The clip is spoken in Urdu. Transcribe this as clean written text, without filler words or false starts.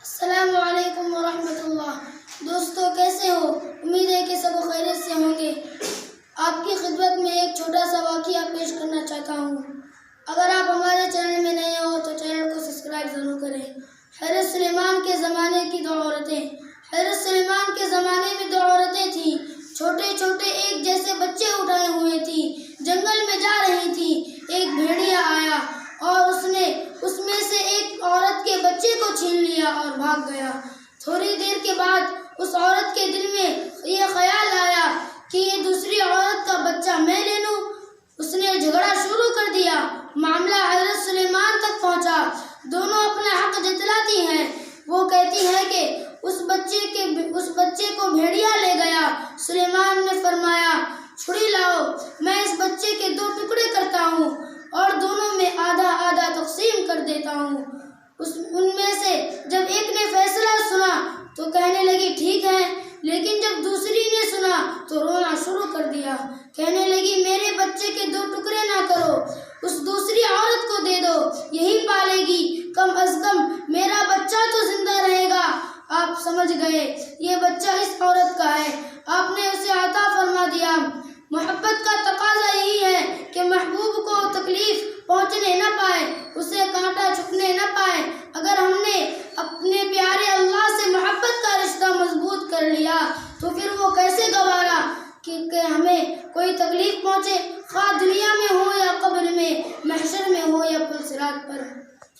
السلام علیکم ورحمۃ اللہ۔ دوستو کیسے ہو؟ امید ہے کہ سب خیریت سے ہوں گے۔ آپ کی خدمت میں ایک چھوٹا سا واقعہ پیش کرنا چاہتا ہوں۔ اگر آپ ہمارے چینل میں نئے ہو تو چینل کو سبسکرائب ضرور کریں۔ حضرت سلیمان کے زمانے کی دو عورتیں۔ حضرت سلیمان کے زمانے میں دو عورتیں تھیں، چھوٹے چھوٹے ایک جیسے بچے اٹھائے ہوئے تھیں، جنگل میں جا رہی تھیں۔ ایک بھیڑیا آیا اور اس نے اس میں سے ایک عورت کے بچے کو چھین لیا اور بھاگ گیا۔ تھوڑی دیر کے بعد اس عورت کے دل میں یہ خیال آیا کہ یہ دوسری عورت کا بچہ میں لے لوں۔ اس نے جھگڑا شروع کر دیا۔ معاملہ حضرت سلیمان تک پہنچا۔ دونوں اپنا حق جتلاتی ہیں۔ وہ کہتی ہے کہ اس بچے کو بھیڑیا لے گیا۔ سلیمان نے فرمایا، چھری لاؤ، میں اس بچے کے دو ٹکڑے کرتا ہوں اور دونوں میں آدھا آدھا تقسیم کر دیتا ہوں۔ ان میں سے جب ایک نے فیصلہ سنا تو کہنے لگی ٹھیک ہے، لیکن جب دوسری نے سنا تو رونا شروع کر دیا۔ کہنے لگی میرے بچے کے دو ٹکڑے نہ کرو، اس دوسری عورت کو دے دو، یہی پالے گی، کم از کم میرا بچہ تو زندہ رہے گا۔ آپ سمجھ گئے یہ بچہ اس عورت کا ہے۔ آپ نے اسے عطا فرما دیا۔ محبت کا تقاضا یہی ہے کہ محبوب کو تکلیف پہنچنے نہ پائے، اسے کانٹا چھپنے نہ پائے۔ اگر ہم نے اپنے پیارے اللہ سے محبت کا رشتہ مضبوط کر لیا تو پھر وہ کیسے گوارا کہ ہمیں کوئی تکلیف پہنچے، خواہ دنیا میں ہو یا قبر میں، محشر میں ہو یا پل صراط پر۔